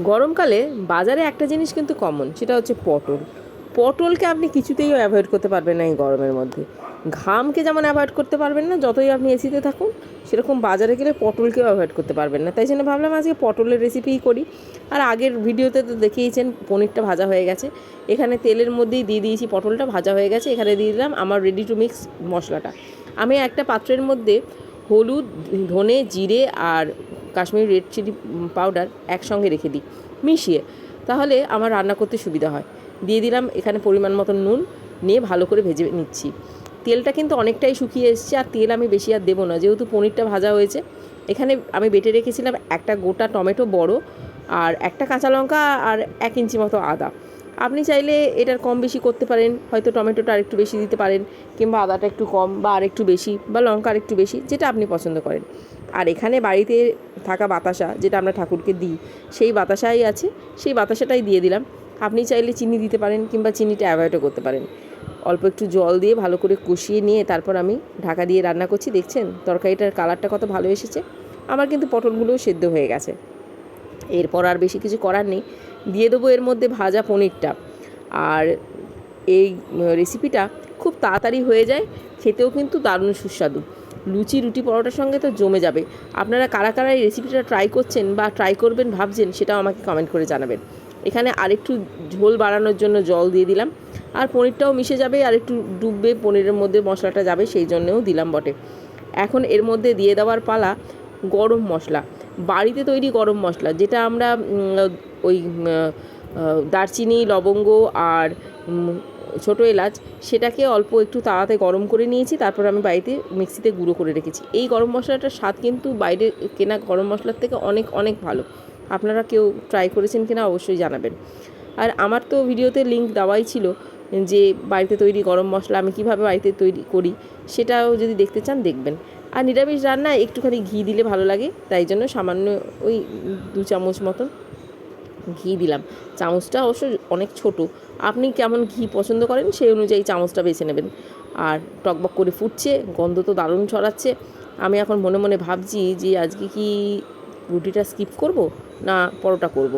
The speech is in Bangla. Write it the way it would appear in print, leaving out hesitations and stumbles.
গরমকালে বাজারে একটা জিনিস কিন্তু কমন, সেটা হচ্ছে পটল। পটলকে আপনি কিছুতেই অ্যাভয়েড করতে পারবেন না এই গরমের মধ্যে। ঘামকে যেমন অ্যাভয়েড করতে পারবেন না যতই আপনি এসিতে থাকুন, সেরকম বাজারে গেলে পটলকেও অ্যাভয়েড করতে পারবেন না। তাই জন্য ভাবলাম আজকে পটলের রেসিপিই করি। আর আগের ভিডিওতে তো দেখিয়েছেন পনিরটা ভাজা হয়ে গেছে, এখানে তেলের মধ্যেই দিয়ে দিয়েছি পটলটা ভাজা হয়ে গেছে। এখানে দিয়ে দিলাম আমার রেডি টু মিক্স মশলাটা। আমি একটা পাত্রের মধ্যে হলুদ, ধনে, জিরে আর কাশ্মীরি রেড চিলি পাউডার একসঙ্গে রেখে দিই মিশিয়ে, তাহলে আমার রান্না করতে সুবিধা হয়। দিয়ে দিলাম এখানে পরিমাণ মতো নুন, নিয়ে ভালো করে ভেজে নিচ্ছি। তেলটা কিন্তু অনেকটাই শুকিয়ে এসছে, আর তেল আমি বেশি আর দেবো না, যেহেতু পনিরটা ভাজা হয়েছে। এখানে আমি বেটে রেখেছিলাম একটা গোটা টমেটো বড়, আর একটা কাঁচা লঙ্কা, আর 1 ইঞ্চি মতো আদা। আপনি চাইলে এটার কম বেশি করতে পারেন, হয়তো টমেটোটা আরেকটু বেশি দিতে পারেন, কিংবা আদাটা একটু কম বা আরেকটু বেশি, বা লঙ্কা আরেকটু বেশি, যেটা আপনি পছন্দ করেন। আর এখানে বাড়িতে থাকা বাতাসা, যেটা আমরা ঠাকুরকে দিই, সেই বাতাসাই আছে, সেই বাতাসাটাই দিয়ে দিলাম। আপনি চাইলে চিনি দিতে পারেন, কিংবা চিনিটা অ্যাভয়েডও করতে পারেন। অল্প একটু জল দিয়ে ভালো করে কষিয়ে নিয়ে তারপর আমি ঢাকা দিয়ে রান্না করছি। দেখছেন তরকারিটার কালারটা কত ভালো এসেছে। আমার কিন্তু পটলগুলোও সেদ্ধ হয়ে গেছে। এরপর আর বেশি কিছু করার নেই, দিয়ে দেবো এর মধ্যে ভাজা পনিরটা। আর এই রেসিপিটা খুব তাড়াতাড়ি হয়ে যায়, খেতেও কিন্তু দারুণ সুস্বাদু। লুচি, রুটি, পরোটার সঙ্গে তো জমে যাবে। আপনারা কারা কারা এই রেসিপিটা ট্রাই করছেন বা ট্রাই করবেন ভাবছেন, সেটাও আমাকে কমেন্ট করে জানাবেন। এখানে আরেকটু ঝোল বাড়ানোর জন্য জল দিয়ে দিলাম, আর পনিরটাও মিশে যাবে, আর একটু ডুববে পনিরের মধ্যে মশলাটা যাবে, সেই জন্যেও দিলাম বটে। এখন এর মধ্যে দিয়ে দেওয়ার পালা গরম মশলা, বাড়িতে তৈরি গরম মশলা, যেটা আমরা ওই দারচিনি, লবঙ্গ আর ছোটো এলাচ, সেটাকে অল্প একটু তাওয়াতে গরম করে নিয়েছি, তারপর আমি বাড়িতে মিক্সিতে গুঁড়ো করে রেখেছি। এই গরম মশলাটার স্বাদ কিন্তু বাইরে কেনা গরম মশলার থেকে অনেক অনেক ভালো। আপনারা কেউ ট্রাই করেছেন কিনা অবশ্যই জানাবেন। আর আমার তো ভিডিওতে লিঙ্ক দেওয়াই ছিল, যে বাড়িতে তৈরি গরম মশলা আমি কীভাবে বাড়িতে তৈরি করি, সেটাও যদি দেখতে চান দেখবেন। আর নিরামিষ রান্নায় একটুখানি ঘি দিলে ভালো লাগে, তাই জন্য সামান্য ওই 2 চামচ মতন ঘি দিলাম। চামচটা অবশ্য অনেক ছোট, আপনি কেমন ঘি পছন্দ করেন সেই অনুযায়ী চামচটা বেছে নেবেন। আর টকবক করে ফুটছে, গন্ধ তো দারুণ ছড়াচ্ছে। আমি এখন মনে মনে ভাবছি যে আজকে কি রুটিটা স্কিপ করব না পরোটা করব।